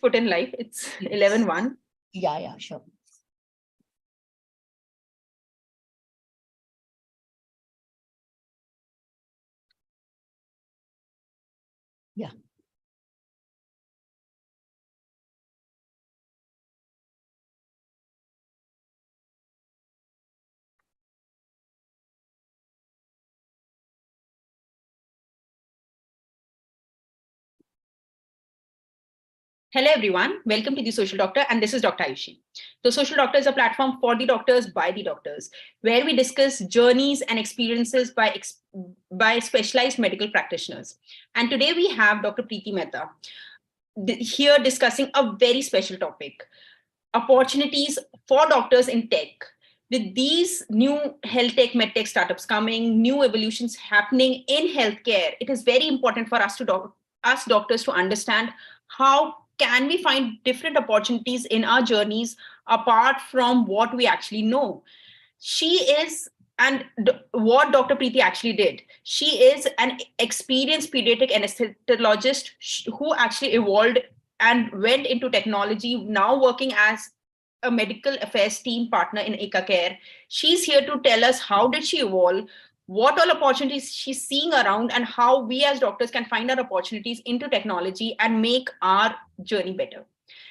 put in live. It's 11:01. Yeah, sure. Yeah. Hello, everyone. Welcome to The Social Doctor, and this is Dr. Ayushman. The Social Doctor is a platform for the doctors by the doctors, where we discuss journeys and experiences by specialized medical practitioners. And today we have Dr. Pritee Mehta here discussing a very special topic, opportunities for doctors in tech. With these new health tech, medtech startups coming, new evolutions happening in healthcare, it is very important for us us doctors to understand how can we find different opportunities in our journeys apart from what we actually know. What Dr. Pritee actually did. She is an experienced pediatric anesthesiologist who actually evolved and went into technology, now working as a medical affairs team partner in Eka.care. She's here to tell us how did she evolve, what all opportunities she's seeing around, and how we as doctors can find our opportunities into technology and make our journey better.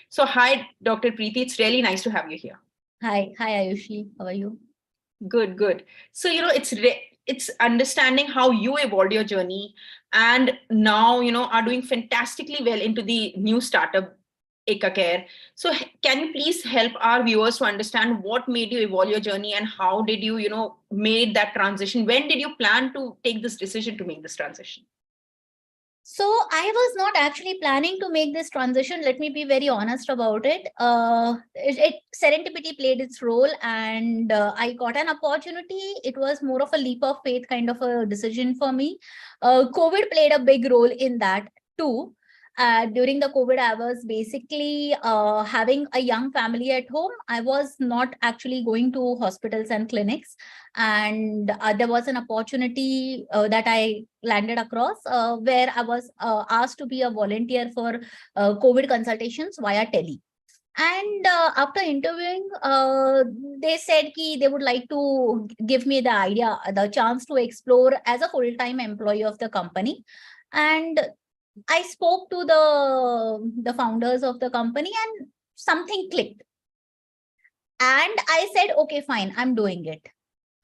So hi, Dr. Pritee. It's really nice to have you here. Hi, Ayushi. How are you? Good. So, it's understanding how you evolved your journey and now, are doing fantastically well into the new startup, Eka.care. So can you please help our viewers to understand what made you evolve your journey and how did you, made that transition? When did you plan to take this decision to make this transition? So I was not actually planning to make this transition. Let me be very honest about it. Serendipity played its role, and I got an opportunity. It was more of a leap of faith kind of a decision for me. COVID played a big role in that too. During the COVID, I was basically having a young family at home. I was not actually going to hospitals and clinics. And there was an opportunity that I landed across where I was asked to be a volunteer for COVID consultations via tele. And after interviewing, they said they would like to give me the chance to explore as a full-time employee of the company. And I spoke to the founders of the company and something clicked. And I said, okay, fine, I'm doing it.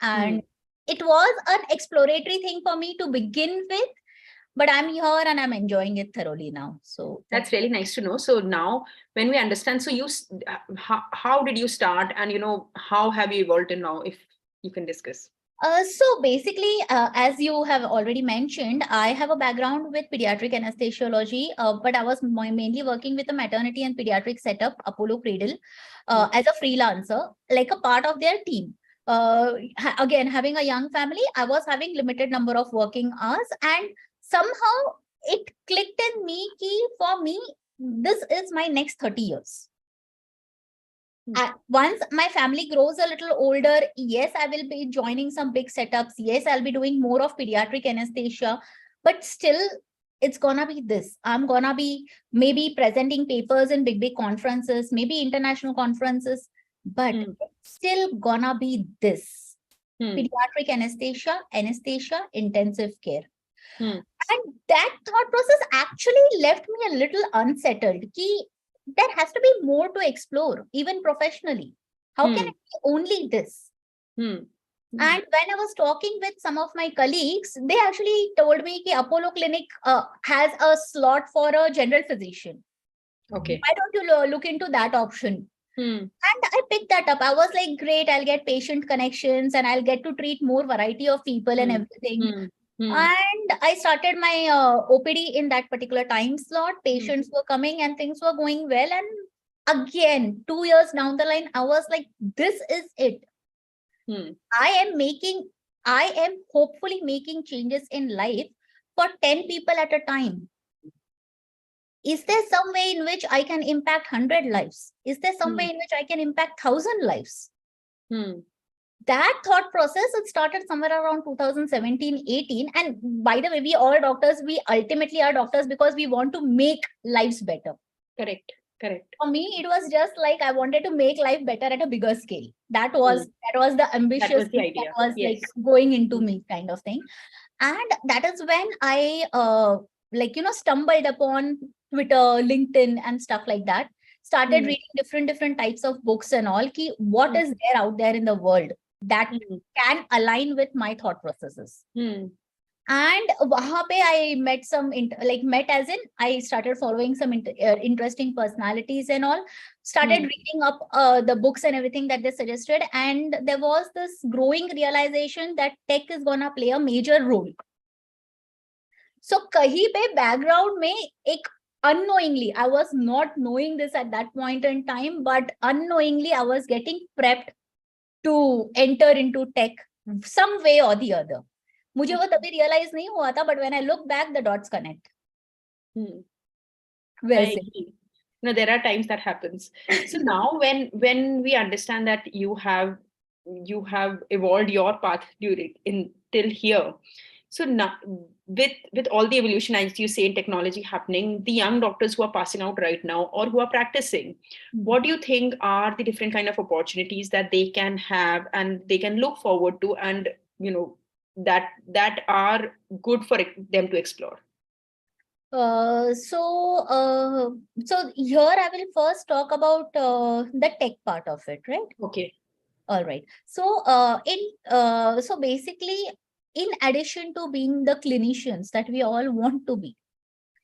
And it was an exploratory thing for me to begin with, but I'm here and I'm enjoying it thoroughly now. So that's really nice to know. So now when we understand, so how did you start and, how have you evolved in now, if you can discuss? So basically, as you have already mentioned, I have a background with pediatric anesthesiology, but I was mainly working with a maternity and pediatric setup, Apollo Cradle, as a freelancer, like a part of their team. Again, having a young family, I was having limited number of working hours, and somehow it clicked in me for me, this is my next 30 years. Once my family grows a little older, yes, I will be joining some big setups. Yes, I'll be doing more of pediatric anesthesia, but still it's gonna be this. I'm gonna be maybe presenting papers in big conferences, maybe international conferences, but it's still gonna be this. Pediatric anesthesia, intensive care. And that thought process actually left me a little unsettled. There has to be more to explore, even professionally. How can it be only this? And when I was talking with some of my colleagues, they actually told me that Apollo Clinic has a slot for a general physician. Okay. Why don't you look into that option? And I picked that up. I was like, great, I'll get patient connections and I'll get to treat more variety of people and everything. And I started my OPD in that particular time slot. Patients were coming and things were going well. And again, 2 years down the line, I was like, this is it. I am hopefully making changes in life for 10 people at a time. Is there some way in which I can impact 100 lives? Is there some way in which I can impact 1,000 lives? That thought process, it started somewhere around 2017-18. And by the way, we all doctors, we ultimately are doctors because we want to make lives better. Correct. Correct. For me, it was just like I wanted to make life better at a bigger scale. That was the ambitious That was the thing that idea. was Yes. like going into me, kind of thing. And that is when I stumbled upon Twitter, LinkedIn and stuff like that. Started reading different types of books and all. Ki what is there out there in the world that can align with my thought processes. And wahan pe I met met as in I started following some interesting personalities and all, started reading up the books and everything that they suggested. And there was this growing realization that tech is gonna play a major role. So kahi pe background mein unknowingly, I was not knowing this at that point in time, but unknowingly I was getting prepped to enter into tech some way or the other. मुझे वो तभी realize नहीं हुआ था, but when I look back, the dots connect. I agree. No, there are times that happens. So now when we understand that you have evolved your path till here. So now with all the evolution, as you say, in technology happening, the young doctors who are passing out right now or who are practicing, what do you think are the different kind of opportunities that they can have and they can look forward to, and that are good for them to explore? So here I will first talk about the tech part of it, right? Okay. All right. So so basically, in addition to being the clinicians that we all want to be,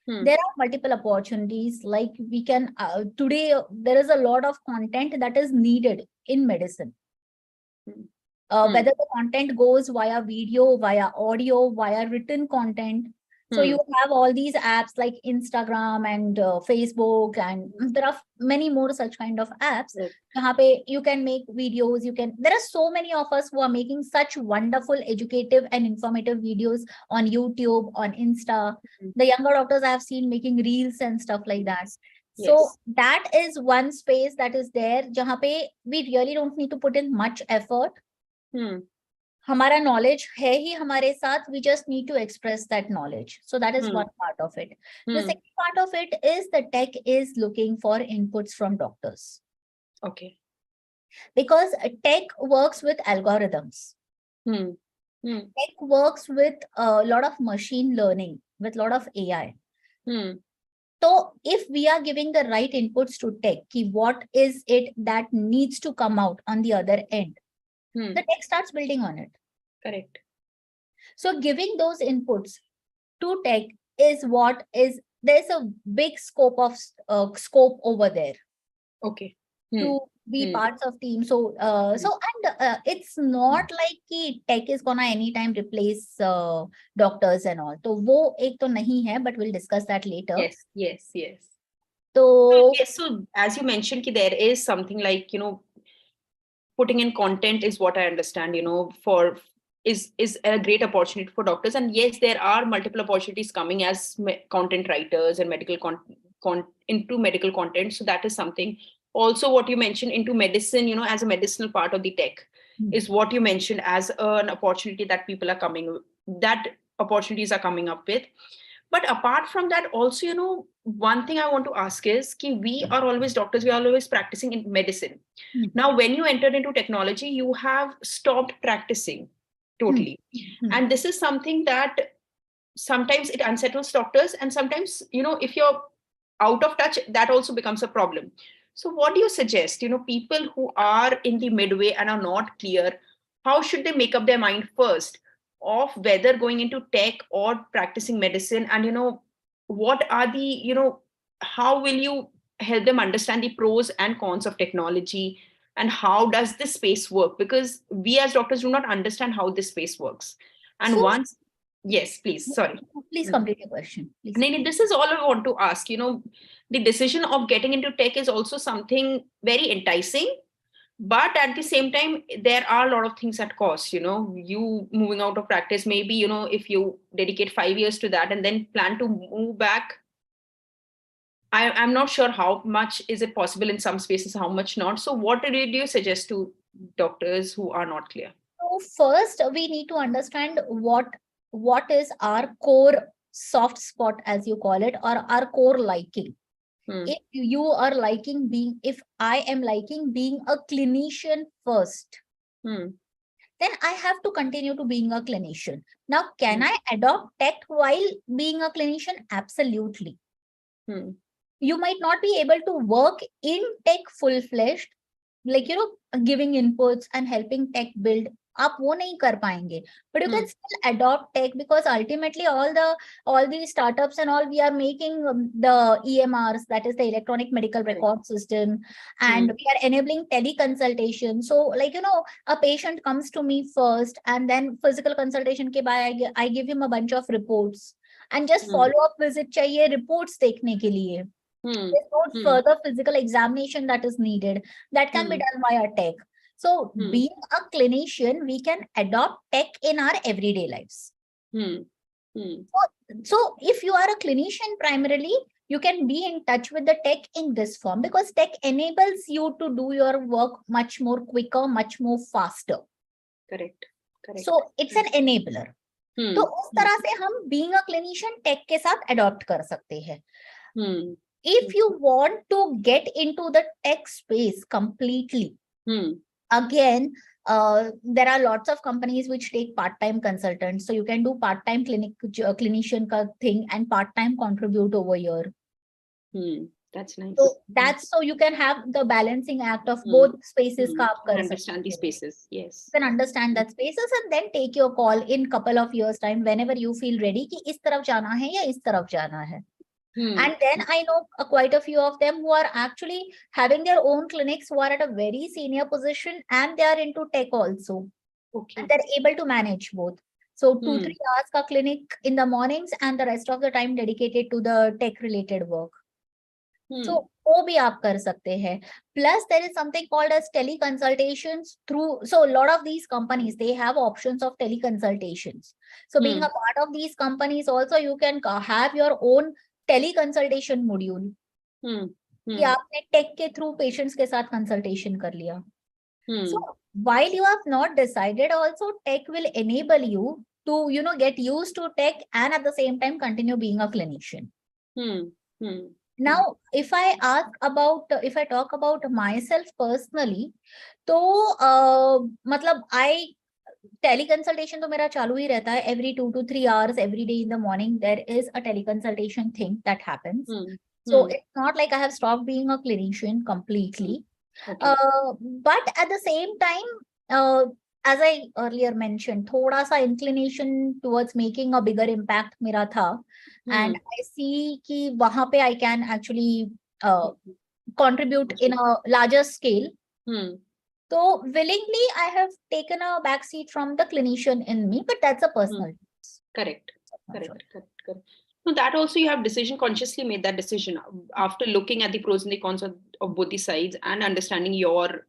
there are multiple opportunities. Like we can today there is a lot of content that is needed in medicine. Whether the content goes via video, via audio, via written content. So you have all these apps like Instagram and Facebook, and there are many more such kind of apps. You can make videos. There are so many of us who are making such wonderful, educative and informative videos on YouTube, on Insta. The younger doctors I have seen making reels and stuff like that. So that is one space that is there, jahan pe we really don't need to put in much effort. हमारा knowledge है ही हमारे साथ, we just need to express that knowledge. So that is one part of it. The second part of it is the tech is looking for inputs from doctors. Okay. Because tech works with algorithms. Tech works with a lot of machine learning, with a lot of AI. So if we are giving the right inputs to tech, what is it that needs to come out on the other end? The tech starts building on it. Correct. So giving those inputs to tech is there's a big scope over there. Okay. To be parts of team. So it's not like tech is gonna anytime replace doctors and all. So wo ek to nahi hai, but we'll discuss that later. Yes. So as you mentioned, there is something like, putting in content is what I understand, is a great opportunity for doctors. And yes, there are multiple opportunities coming as content writers and medical into medical content. So that is something. Also, what you mentioned into medicine, as a medicinal part of the tech is what you mentioned as an opportunity that opportunities are coming up with. But apart from that, also, one thing I want to ask is, we are always doctors, we are always practicing in medicine. Now, when you entered into technology, you have stopped practicing totally. And this is something that sometimes it unsettles doctors. And sometimes, if you're out of touch, that also becomes a problem. So what do you suggest, people who are in the midway and are not clear, how should they make up their mind first of whether going into tech or practicing medicine? And, what are the, how will you help them understand the pros and cons of technology, and how does this space work? Because we as doctors do not understand how this space works. And yes, please, sorry. Please complete your question. Please. No, this is all I want to ask. The decision of getting into tech is also something very enticing. But at the same time, there are a lot of things at cost, you moving out of practice, maybe, if you dedicate 5 years to that and then plan to move back, I'm not sure how much is it possible in some spaces, how much not. So what do you suggest to doctors who are not clear? So first, we need to understand what is our core soft spot, as you call it, or our core liking. if I am liking being a clinician first, then I have to continue to being a clinician. Now, can I adopt tech while being a clinician? Absolutely. You might not be able to work in tech full-fledged, like, giving inputs and helping tech build. आप वो नहीं कर पाएंगे, but you can still adopt tech, because ultimately all the startups and all, we are making the EMRs, that is the electronic medical record system, and we are enabling teleconsultation. So, like, a patient comes to me first, and then physical consultation ke baad I give him a bunch of reports, and just follow-up visit चाहिए reports देखने के लिए. There's no further physical examination that is needed. That can be done via tech. So, being a clinician, we can adopt tech in our everyday lives. So, if you are a clinician primarily, you can be in touch with the tech in this form, because tech enables you to do your work much more quicker, much more faster. Correct. So, it's an enabler. तो उस तरह से हम being a clinician tech के साथ adopt कर सकते हैं. If you want to get into the tech space completely, again, there are lots of companies which take part-time consultants. So you can do part-time clinician ka thing and part-time contribute over here. That's nice. So you can have the balancing act of both spaces. Understand these spaces. Yes. You can understand that spaces and then take your call in couple of years time whenever you feel ready कि इस तरफ जाना है या इस तरफ जाना है. And then I know quite a few of them who are actually having their own clinics, who are at a very senior position, and they are into tech also. Okay. And they're able to manage both. So 2-3 hours ka clinic in the mornings and the rest of the time dedicated to the tech related work. So वो भी आप कर सकते हैं. Plus there is something called as teleconsultations through. So a lot of these companies, they have options of teleconsultations. So being a part of these companies also, you can have your own teleconsultation module. कि आपने tech के through patients के साथ consultation कर लिया. So while you have not decided, also tech will enable you to get used to tech and at the same time continue being a clinician. Now, if I talk about myself personally, तो मतलब teleconsultation तो मेरा चालू ही रहता है. Every 2 to 3 hours, every day in the morning, there is a teleconsultation thing that happens. So it's not like I have stopped being a clinician completely. Okay. But at the same time, as I earlier mentioned, थोड़ा सा inclination towards making a bigger impact मेरा था. And I see कि वहाँ पे I can actually contribute in a larger scale. So willingly, I have taken a backseat from the clinician in me, but that's a personal. Correct. No, that also you have consciously made that decision after looking at the pros and the cons of both the sides and understanding your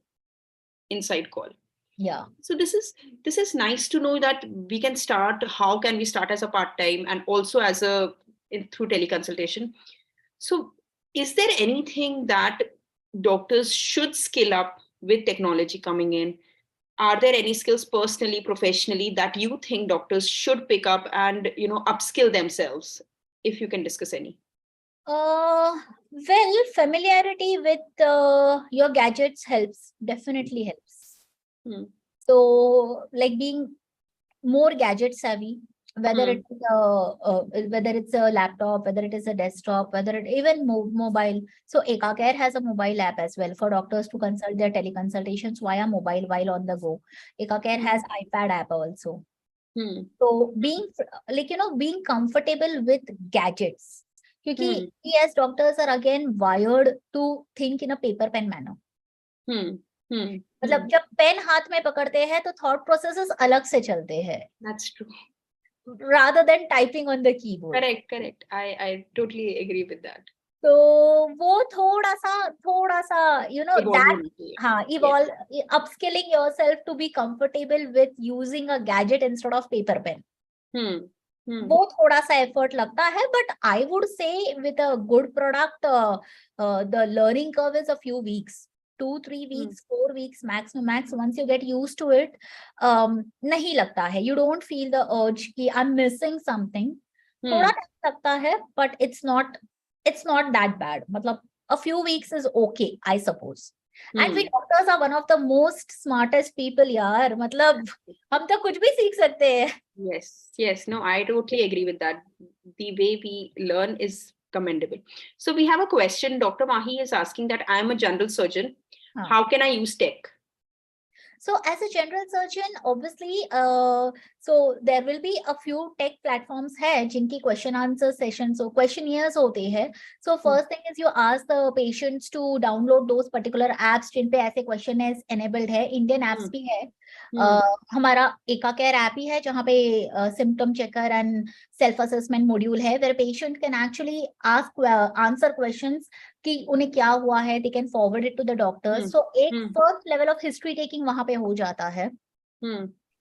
inside call. Yeah. So this is nice to know that we can start. How can we start as a part-time and also through teleconsultation? So is there anything that doctors should skill up with technology coming in? Are there any skills personally, professionally that you think doctors should pick up and upskill themselves? If you can discuss any. Well, familiarity with your gadgets definitely helps. So, like being more gadget savvy, whether it's a laptop, whether it is a desktop, whether it even mobile. So Eka.care has a mobile app as well for doctors to consult their teleconsultations via mobile while on the go. Eka.care has iPad app also. So being comfortable with gadgets, because we as doctors are again wired to think in a paper pen manner. मतलब जब pen हाथ में पकड़ते हैं तो thought processes अलग से चलते हैं. That's true. Rather than typing on the keyboard. Correct. I totally agree with that. So वो थोड़ा सा evolve, upskilling yourself to be comfortable with using a gadget instead of paper pen. वो थोड़ा सा effort लगता है, but I would say with a good product, the learning curve is a few weeks. 2-3 weeks, 4 weeks max. Once you get used to it, नहीं लगता है. You don't feel the urge कि I'm missing something. थोड़ा लगता है, but it's not that bad. मतलब a few weeks is okay, I suppose. And we Hmm. doctors are one of the most smartest people, यार. मतलब हम तो कुछ भी सीख सकते हैं. Yes. No, I totally agree with that. The way we learn is commendable. So we have a question. Dr. Mahi is asking that I am a general surgeon. हाँ. How can I use tech? So as a general surgeon, obviously, so there will be a few tech platforms है जिनकी question answer sessions, so questionnaires होते हैं. So first thing is you ask the patients to download those particular apps जिन पे ऐसे questionnaires enabled है. Indian apps भी है. हमारा Eka.care app ही है जहाँ पे symptom checker and self assessment module है where patient can actually ask answer questions कि उन्हें क्या हुआ है, they can forward it to the doctors. So एक first level of history taking वहां पे हो जाता है.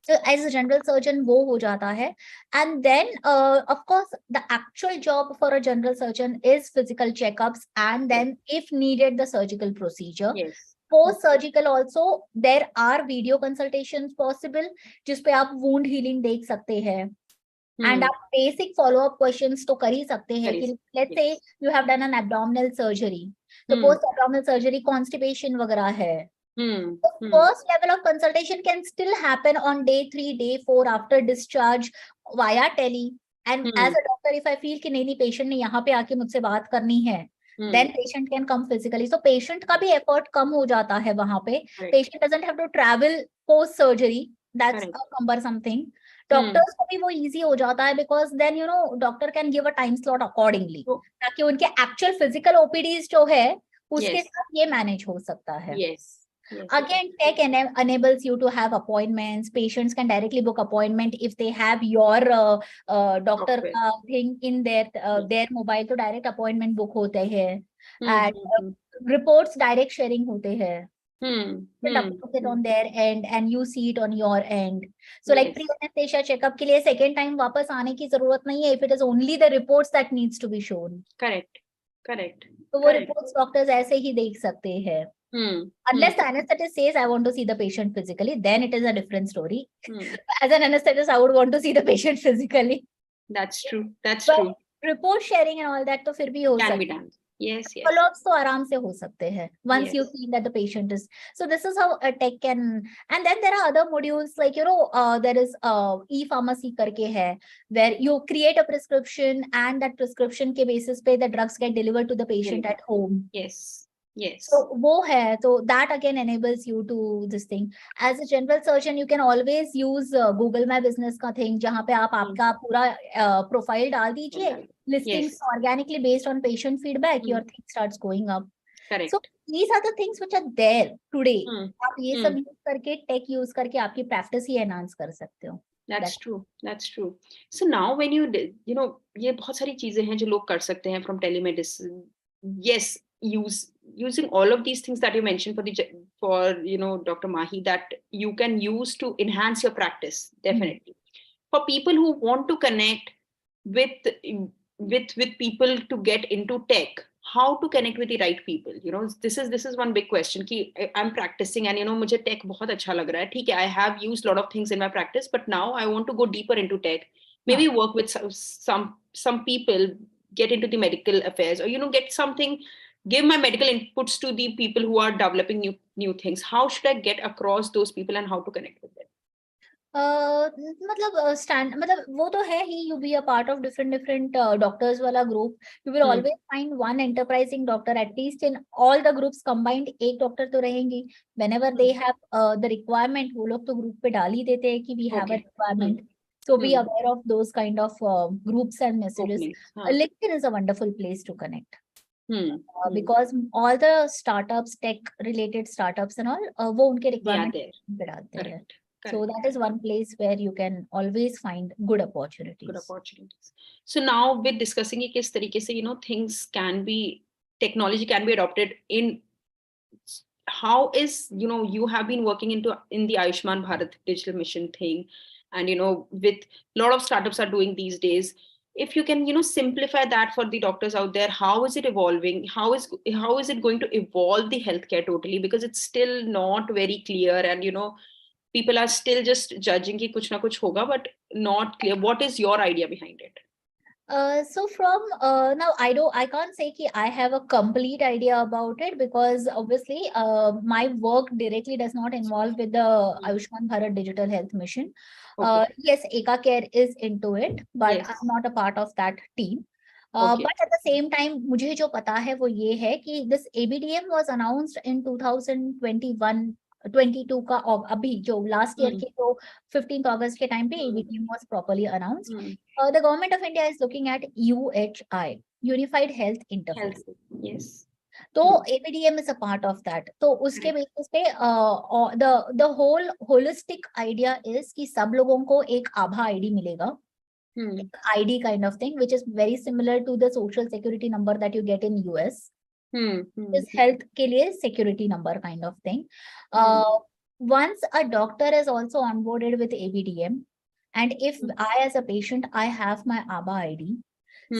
So as a general surgeon वो हो जाता है. And then of course the actual job for a general surgeon is physical checkups and then if needed the surgical procedure. Yes. Post surgical also there are video consultations possible जिसपे आप wound healing देख सकते हैं. And आप basic follow-up questions तो कर ही सकते हैं कि let's say you have done an abdominal surgery. तो post abdominal surgery constipation वगैरह है. The first level of consultation can still happen on day 3, day 4 after discharge via tele. And as a doctor, if I feel कि नहीं patient ने यहाँ पे आके मुझसे बात करनी है, then patient can come physically. So patient का भी effort कम हो जाता है वहाँ पे. Patient doesn't have to travel post surgery. That's a cumbersome thing. Doctors को भी वो easy हो जाता है because then you know doctor can give a time slot accordingly ताकि उनके actual physical OPDs जो है उसके साथ ये manage हो सकता है. Again, tech enables you to have appointments. Patients can directly book appointment if they have your doctor thing in their mobile. तो direct appointment book होते हैं and reports direct sharing होते हैं. The doctor puts it on their end and you see it on your end. So like pre-anesthesia checkup के लिए second time वापस आने की जरूरत नहीं है if it is only the reports that needs to be shown. Correct. तो वो reports doctors ऐसे ही देख सकते हैं. Unless the anesthetist says I want to see the patient physically, then it is a different story. As an anesthetist, I would want to see the patient physically. That's true. But true. Report sharing and all that तो फिर भी हो can सकता be done. Yes. Follow-ups तो आराम से हो सकते हैं once you feel that the patient is. So this is how a tech can. And then there are other modules like you know there is e-pharmacy करके है where you create a prescription and that prescription के basis पे the drugs get delivered to the patient at home. Yes. So वो है, so that again enables you to this thing. As a general surgeon, you can always use Google My Business का thing जहाँ पे आप आपका पूरा profile डाल दीजिए, listings organically based on patient feedback, your thing starts going up. Correct. So these are the things which are there today. आप ये सब use करके tech use करके आपकी practice ही enhance कर सकते हो. That's true. So now when you know ये बहुत सारी चीजें हैं जो लोग कर सकते हैं from telemedicine. Yes, using all of these things that you mentioned for you know Dr. Mahi that you can use to enhance your practice definitely. For people who want to connect with people to get into tech, how to connect with the right people? You know, this is one big question. कि I'm practicing and you know मुझे tech बहुत अच्छा लग रहा है. ठीक है, I have used a lot of things in my practice, but now I want to go deeper into tech. Maybe work with some people, get into the medical affairs, or you know get something. Give my medical inputs to the people who are developing new things. How should I get across those people and how to connect with them? मतलब वो तो है ही. You be a part of different doctors वाला group. You will always find one enterprising doctor at least in all the groups combined. एक doctor तो रहेंगी. Whenever they have the requirement, वो लोग तो group पे डाल ही देते हैं कि we have a requirement. So be aware of those kind of groups and messages. LinkedIn is a wonderful place to connect. Because all the startups, tech related startups and all, वो उनके requirement पे डालते हैं. So that is one place where you can always find good opportunities. So now with discussing it, किस तरीके से you know technology can be adopted in. How is you know you have been working in the Ayushman Bharat digital mission thing, and you know with a lot of startups are doing these days. If you can you know simplify that for the doctors out there, how is it evolving? How is it going to evolve the healthcare totally? Because it's still not very clear, and you know people are still just judging कि कुछ ना कुछ होगा, but not clear. What is your idea behind it? So from now, I can't say कि I have a complete idea about it, because obviously my work directly does not involve with the Ayushman Bharat Digital Health Mission. Okay. Yes, Eka.care is into it, but Yes. I'm not a part of that team. Okay. But at the same time, मुझे जो पता है वो ये है कि this ABDM was announced in 2021 22 का, और अभी जो लास्ट ईयर के जो 15th अगस्त के टाइम पे ABDM was properly announced. The government of India is looking at UHI, Unified Health Interface. Health. Yes. तो ABDM is a part of that. तो उसके बेसिस पे the whole holistic idea is कि सब लोगों को एक आभा ID मिलेगा, ID kind of thing, which is very similar to the social security number that you get in US. Is health के लिए security number kind of thing. Once a doctor is also onboarded with ABDM, and if I as a patient, I have my ABA ID,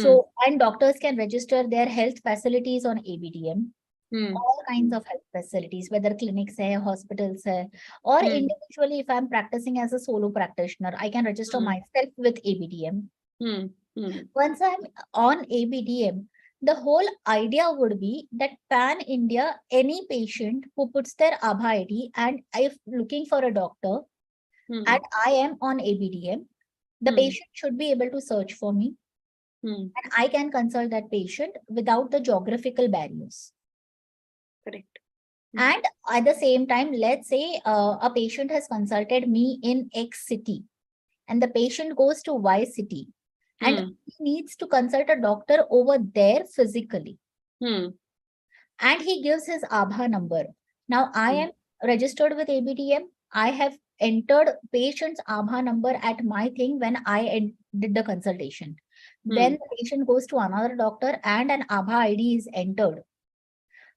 so and doctors can register their health facilities on ABDM, all kinds of health facilities, whether clinics hai, hospitals hai, or individually, if I'm practicing as a solo practitioner, I can register myself with ABDM. Once I'm on ABDM, the whole idea would be that pan India, any patient who puts their ABHA ID, and if looking for a doctor, and I am on ABDM, the patient should be able to search for me, and I can consult that patient without the geographical barriers. Correct. And at the same time, let's say a patient has consulted me in X city, and the patient goes to Y city, and he needs to consult a doctor over there physically. And he gives his ABHA number. Now, I am registered with ABDM. I have entered patient's ABHA number at my thing when I did the consultation. Then the patient goes to another doctor and an ABHA ID is entered.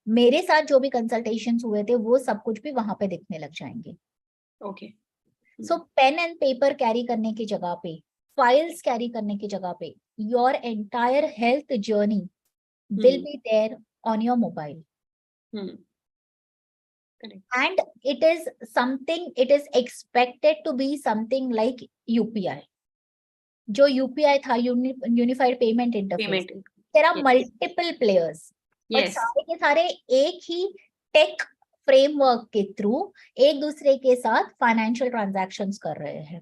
मेरे साथ जो भी consultations हुए थे वो सब कुछ भी वहां पे दिखने लग जाएंगे. Okay. So pen and paper carry करने की जगह पे, फाइल्स कैरी करने की जगह पे, your entire health journey will be there on your mobile. Correct. And it is expected to be something like UPI. जो UPI था, Unified Payment Interface. There are multiple players. But सारे के सारे एक ही टेक फ्रेमवर्क के through एक दूसरे के साथ फाइनेंशियल ट्रांजैक्शंस कर रहे हैं.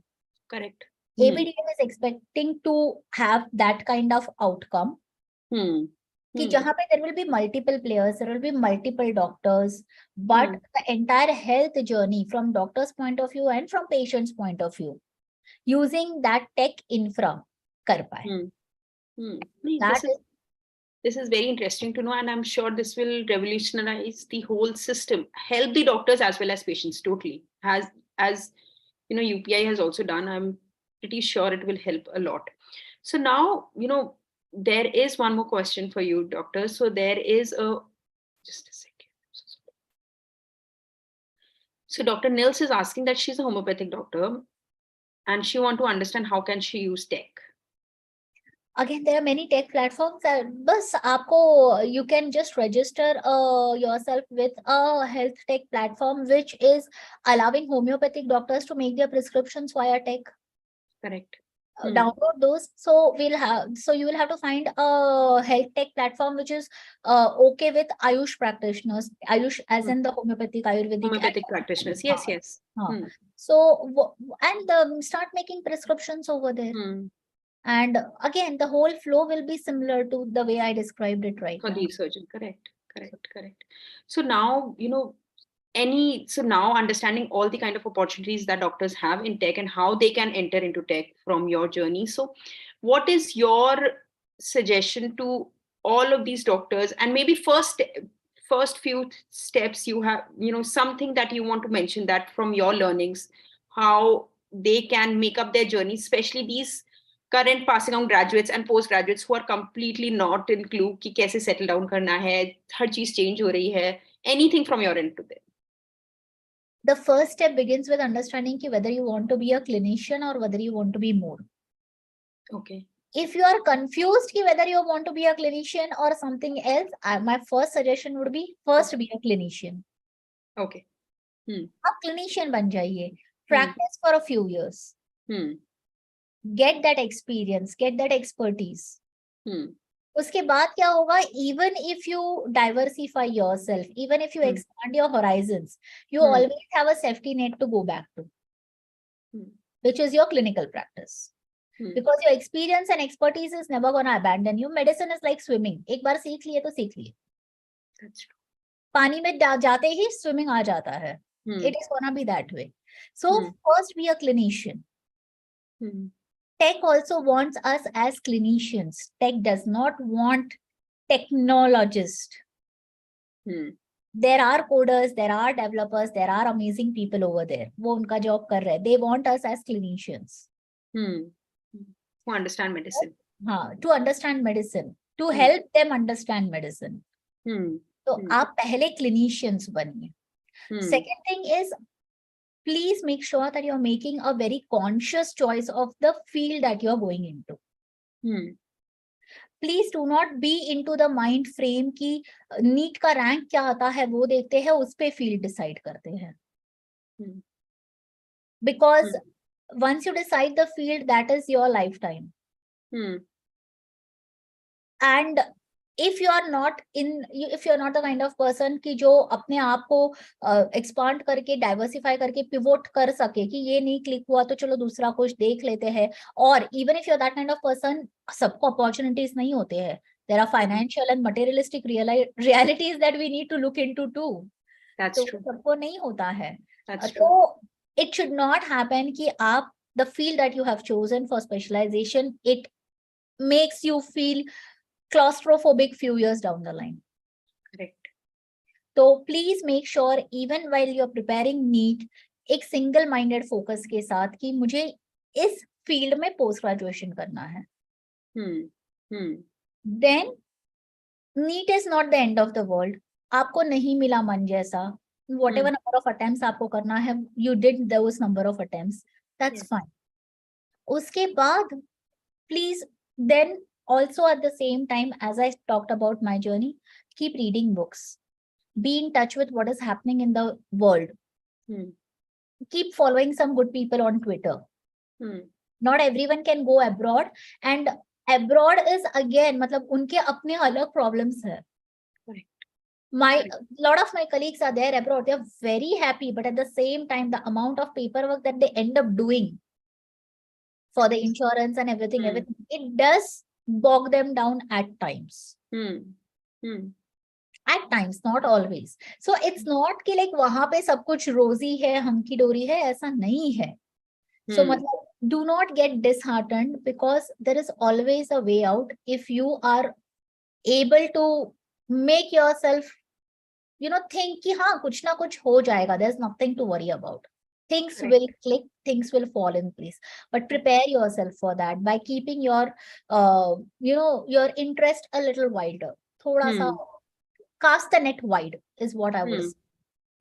Correct. ABDM is expecting to have that kind of outcome. कि जहाँ पे there will be multiple players, there will be multiple doctors, but the entire health journey from doctor's point of view and from patient's point of view, using that tech infra कर पाए. This is very interesting to know, and I'm sure this will revolutionize the whole system, help the doctors as well as patients totally. As you know, UPI has also done. I'm pretty sure it will help a lot. So now, there is one more question for you, doctor. So there is just a second. So Dr. Nils is asking that she's a homeopathic doctor, and she wants to understand how can she use tech. Again, there are many tech platforms. बस आपको you can just register yourself with a health tech platform which is allowing homeopathic doctors to make their prescriptions via tech. Correct. Download those. So you will have to find a health tech platform which is okay with Ayush practitioners. Ayush as in the Ayurvedic practitioners. Yes. So and start making prescriptions over there. And again, the whole flow will be similar to the way I described it right for now. the surgeon. Correct. So now, now understanding all the kind of opportunities that doctors have in tech and how they can enter into tech from your journey. So what is your suggestion to all of these doctors? And maybe first few steps you have, something that you want to mention that from your learnings, how they can make up their journey, especially these current passing on graduates and postgraduates who are completely not in clue कि कैसे settle down करना है, हर चीज change हो रही है. Anything from your end to them? The first step begins with understanding whether you want to be a clinician or whether you want to be more. Okay. If you are confused whether you want to be a clinician or something else, my first suggestion would be first be a clinician. Okay. आप clinician बन जाइए. Practice for a few years. Get that experience, get that expertise. उसके बाद क्या होगा, even if you diversify yourself, even if you expand your horizons, you always have a safety net to go back to, which is your clinical practice. Because your experience and expertise is never gonna abandon you. Medicine is like swimming. एक बार सीख लिए तो सीख लिए. पानी में जाते ही swimming आ जाता है. It is gonna be that way. So first be a clinician. Tech also wants us as clinicians. Tech does not want technologists. There are coders, there are developers, there are amazing people over there. वो उनका job कर रहे हैं. They want us as clinicians. To understand medicine. To understand medicine. To help them understand medicine. तो आप पहले clinicians बनिए. Second thing is, please make sure that you're making a very conscious choice of the field that you're going into. Please do not be into the mind frame कि NEET का rank क्या आता है वो देखते हैं, उस पे फील्ड डिसाइड करते हैं. Because once you decide the field, that is your lifetime. And if you are not the kind of person कि जो अपने आप को expand करके diversify करके pivot कर सके कि ये नहीं click हुआ तो चलो दूसरा कुछ देख लेते हैं, और even if you're that kind of person, सबको opportunities नहीं होते हैं. There are financial and materialistic realities that we need to look into too. That's true. सबको नहीं होता है. That's true. So it should not happen कि आप the field that you have chosen for specialization, it makes you feel claustrophobic few years down the line. Correct. So please make sure even while you're preparing NEET, एक single minded focus के साथ कि मुझे इस field में post graduation करना है. Then NEET is not the end of the world. आपको नहीं मिला मन जैसा, whatever number of attempts आपको करना है, you did those number of attempts, that's fine. उसके बाद please then also at the same time, as I talked about my journey, keep reading books. Be in touch with what is happening in the world. Keep following some good people on Twitter. Not everyone can go abroad, and abroad is again, मतलब उनके अपने अलग problems है. Lot of my colleagues are there abroad. They are very happy, but at the same time, the amount of paperwork that they end up doing for the insurance and everything, it does bog them down at times. At times, not always. So it's not कि like वहाँ पे सब कुछ रोजी है, hunky dory है, ऐसा नहीं है. So मतलब do not get disheartened, because there is always a way out if you are able to make yourself, think कि हाँ कुछ ना कुछ हो जाएगा. There's nothing to worry about. Things will click, things will fall in place, but prepare yourself for that by keeping your, your interest a little wider. थोड़ा सा cast the net wide is what I would say.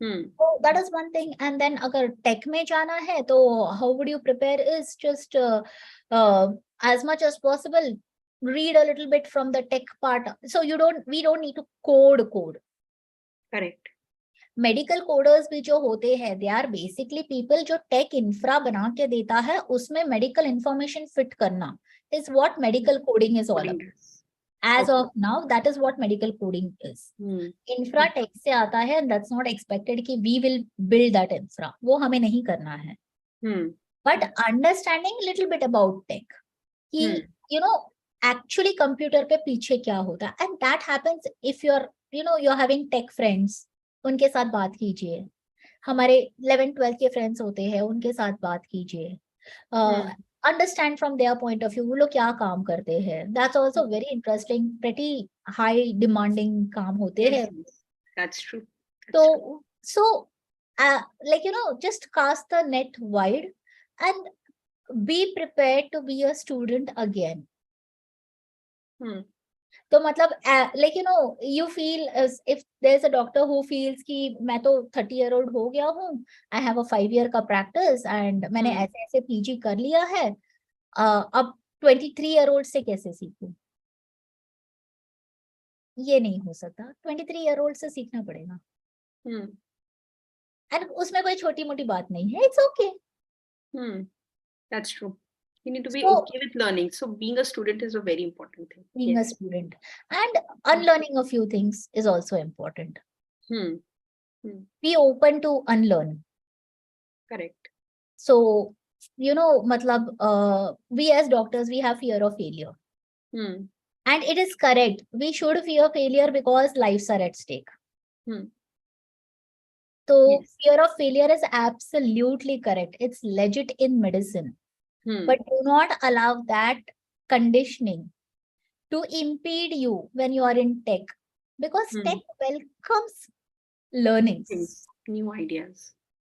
So that is one thing. And then अगर tech में जाना है, तो how would you prepare is just as much as possible, read a little bit from the tech part. So we don't need to code. Correct. Medical coders भी जो होते हैं, they are basically people जो tech infra बना के देता है, उसमें मेडिकल इंफॉर्मेशन फिट करना is what medical coding is all about. As of now that is what medical coding is. Infra tech से आता है, एंड दैट्स नॉट एक्सपेक्टेड कि we will build that infra, वो हमें नहीं करना है. But understanding little bit about tech कि एक्चुअली कंप्यूटर पे पीछे क्या होता है, and that happens if you are having tech friends, उनके साथ बात कीजिए. हमारे 11th-12th के फ्रेंड्स होते हैं, उनके साथ बात कीजिए. Understand from their point of view वो लोग क्या काम करते हैं. That's also very interesting. Pretty high demanding काम होते हैं. That's true. तो so just cast the net wide and be prepared to be a student again. तो मतलब you feel as if there's a doctor who feels कि मैं तो 30-year-old हो गया हूँ, I have a 5-year का practice and मैंने ऐसे ऐसे PG कर लिया है, अब 23-year-old से कैसे सीखूं. ये नहीं हो सकता. 23-year-old से सीखना पड़ेगा. एंड उसमें कोई छोटी मोटी बात नहीं है. It's okay. That's true. You need to be So okay with learning. So being a student is a very important thing. being a Yes. student and unlearning a few things is also important. Be open to unlearn. Correct. So, matlab, we as doctors, we have fear of failure. And it is correct. We should fear failure because lives are at stake. So Yes. fear of failure is absolutely correct. It's legit in medicine. But do not allow that conditioning to impede you when you are in tech. Because tech welcomes learnings. New ideas.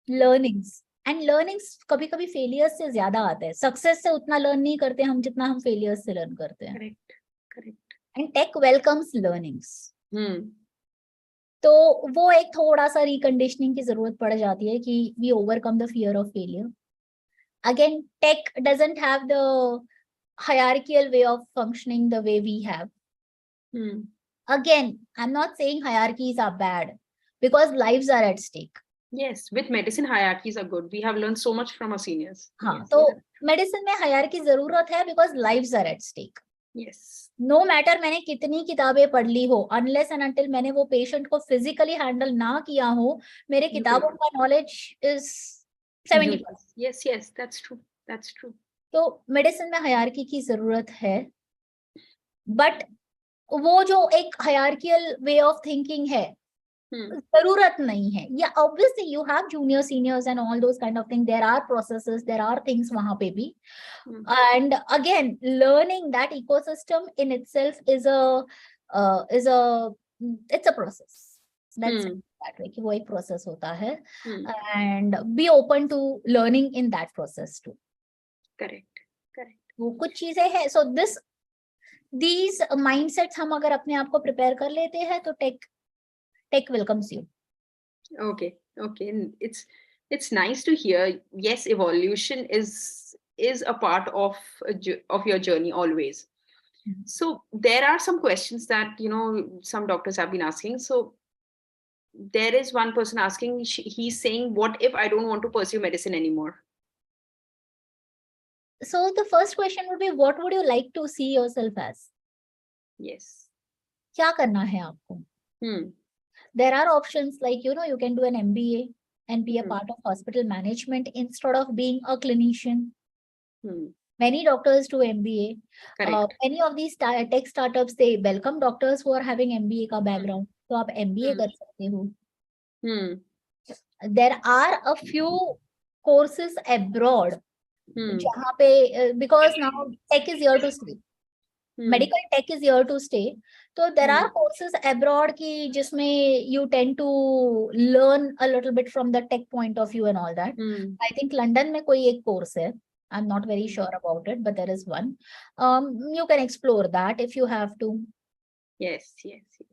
Learnings. And learnings कभी-कभी failures से ज्यादा आते हैं. Success से उतना learn नहीं करते हम जितना हम failures से learn करते हैं. Correct. Correct. And tech welcomes learnings. तो वो एक थोड़ा सा reconditioning की जरूरत पड़ जाती है कि we overcome the fear of failure. Again, tech doesn't have the hierarchical way of functioning the way we have. Again, I'm not saying hierarchies are bad because lives are at stake. Yes, with medicine, hierarchies are good. We have learned so much from our seniors. हाँ, yes, तो medicine में hierarchy जरूरत है because lives are at stake. Yes. No matter मैंने कितनी किताबें पढ़ ली हो, unless and until मैंने वो patient को physically handle ना किया हो, मेरे किताबों का knowledge is 70%. Yes, yes, that's true. That's true. तो मेडिसिन में हायरार्की की जरूरत है, बट वो जो एक हायरार्कियल वे ऑफ थिंकिंग है जरूरत नहीं है. या obviously you have junior seniors and all those kind of thing, there are processes, there are things वहां पे भी. And again learning that ecosystem in itself is a process. That's that way कि वो एक प्रोसेस होता है. And be open to learning in that process too. Correct. वो कुछ चीजें हैं. सो these mindsets हम अगर अपने आप को प्रिपेयर कर लेते हैं तो tech welcomes you. Okay. It's nice to hear. Yes, evolution is a part of your journey always. So there are some questions that some doctors have been asking. So there is one person asking, he's saying, what if I don't want to pursue medicine anymore? So the first question would be, what would you like to see yourself as? Yes. क्या करना है आपको? There are options like, you can do an MBA and be a part of hospital management instead of being a clinician. Many doctors do MBA. Many of these tech startups, they welcome doctors who are having MBA का background. तो आप MBA कर सकते हो. There are a few courses abroad जहाँ पे because now tech is here to stay. Medical tech is here to stay. So there are courses abroad की जिसमें you tend to learn a little bit from the tech point of view and all that. I think London में कोई एक course है. I'm not very sure about it, but there is one. You can explore that if you have to. Yes.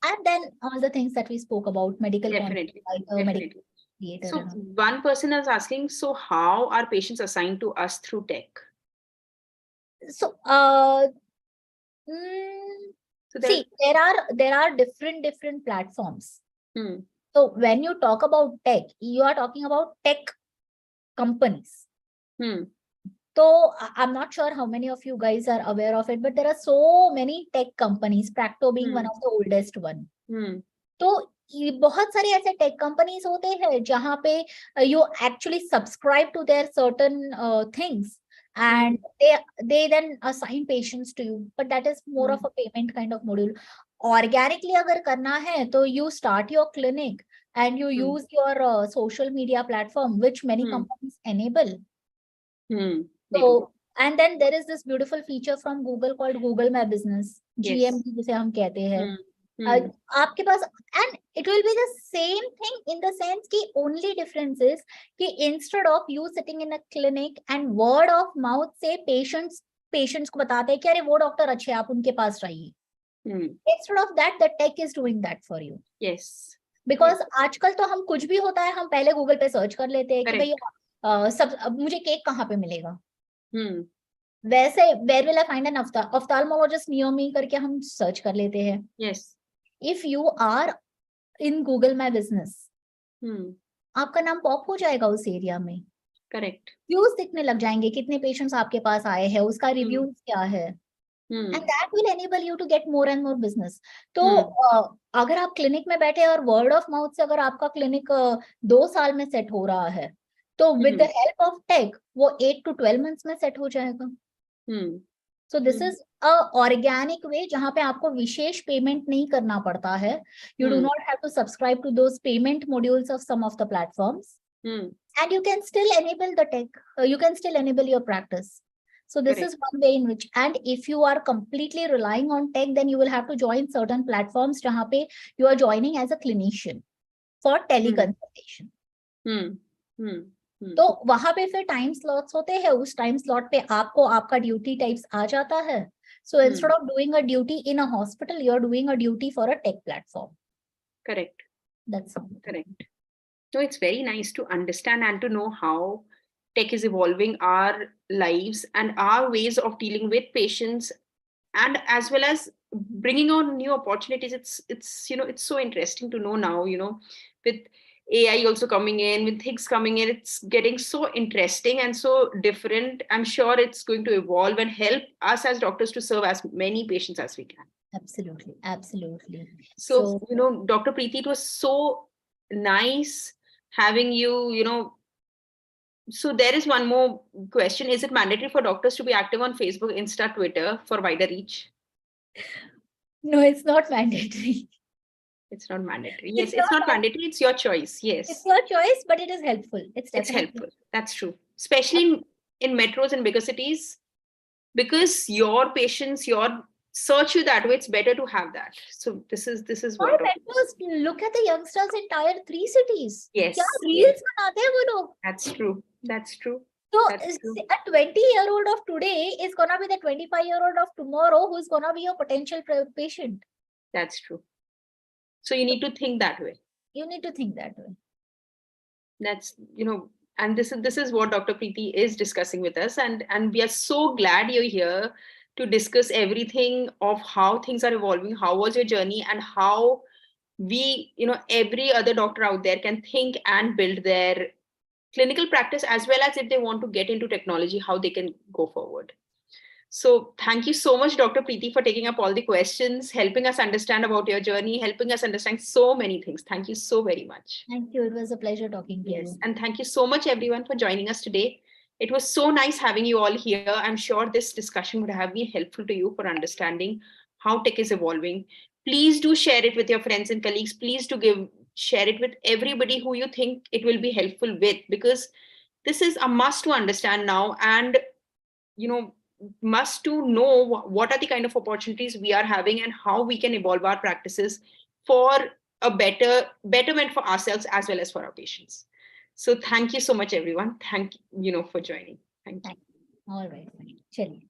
And then all the things that we spoke about, medical definitely. medical theater. So one person is asking, so how are patients assigned to us through tech? So see, there are different platforms. So when you talk about tech, you are talking about tech companies. So I'm not sure how many of you guys are aware of it, but there are so many tech companies, Practo being one of the oldest one. तो बहुत सारे ऐसे tech companies होते हैं जहाँ पे you actually subscribe to their certain things and they then assign patients to you, but that is more of a payment kind of module. Organically अगर करना है तो you start your clinic and you use your social media platform, which many companies enable. So and then there is this beautiful feature from Google called Google My Business, GMB जिसे हम कहते हैं. आपके पास, and it will be the same thing in the sense कि only difference is कि instead of you sitting in a clinic and word of mouth से patients को बताते हैं कि अरे वो डॉक्टर अच्छे आप उनके पास जाइए. Instead of that, the tech is doing that for you. Yes. Because आजकल तो हम कुछ भी होता है हम पहले गूगल पे सर्च कर लेते हैं कि भैया सब मुझे केक कहाँ पे मिलेगा. वैसे where will I find an ophthalmologist near me करके हम सर्च कर लेते हैं. Yes. If you are in Google My Business, आपका नाम पॉप हो जाएगा उस एरिया में. Correct. व्यूज दिखने लग जाएंगे, कितने पेशेंट्स आपके पास आए हैं, उसका रिव्यूज क्या है, and that will enable you to get more and more business. तो अगर आप क्लिनिक में बैठे और वर्ड ऑफ माउथ से अगर आपका क्लिनिक 2 साल में सेट हो रहा है, तो with the help of tech वो 8 to 12 months में सेट हो जाएगा. So this is a organic way जहां पे आपको विशेष पेमेंट नहीं करना पड़ता है. You do not have to subscribe to those payment modules of some of the platforms, and you can still enable the tech, you can still enable your practice. So this Correct. is one way in which, and if you are completely relying on tech, then you will have to join certain platforms jahan pe you are joining as a clinician for teleconsultation. तो वहां पे फिर time slots होते हैं, उस time slot पे आपको आपका ड्यूटी टाइप्स आ जाता है. So instead of doing a duty in a hospital, you are doing a duty for a tech platform. Correct. That's all. Correct. So it's very nice to understand and to know how tech is evolving our lives and our ways of dealing with patients, and as well as bringing on new opportunities. It's it's so interesting to know now, with AI also coming in, with things coming in, it's getting so interesting and so different. I'm sure it's going to evolve and help us as doctors to serve as many patients as we can. Absolutely, absolutely. So Dr. Pritee, it was so nice having you. So there is one more question. Is it mandatory for doctors to be active on Facebook, Insta, Twitter for wider reach? No, it's not mandatory. It's not mandatory. Yes, it's not mandatory. It's your choice. Yes. It's your choice, but it is helpful. It's definitely helpful. That's true. Especially in metros and bigger cities, because your patients, your search you that way, it's better to have that. So this is what. Metros, look at the youngsters in tier 3 cities. Yes. Kya reels banate hain wo log? That's true. That's true. So a 20-year-old of today is gonna be the 25-year-old of tomorrow, who's gonna be your potential patient. That's true. So you need to think that way. You need to think that way. That's, and this is what Dr. Pritee is discussing with us. And we are so glad you're here to discuss everything of how things are evolving. How was your journey, and how we, every other doctor out there can think and build their clinical practice, as well as if they want to get into technology, how they can go forward. So thank you so much, Dr. Pritee, for taking up all the questions, helping us understand about your journey, helping us understand so many things. Thank you so very much. Thank you. It was a pleasure talking to you. Yes, and thank you so much, everyone, for joining us today. It was so nice having you all here. I'm sure this discussion would have been helpful to you for understanding how tech is evolving. Please do share it with your friends and colleagues. Please do share it with everybody who you think it will be helpful with, because this is a must to understand now, and must to know what are the kind of opportunities we are having and how we can evolve our practices for a betterment for ourselves as well as for our patients. So thank you so much, everyone. Thank you, for joining. Thank you. All right. Chali.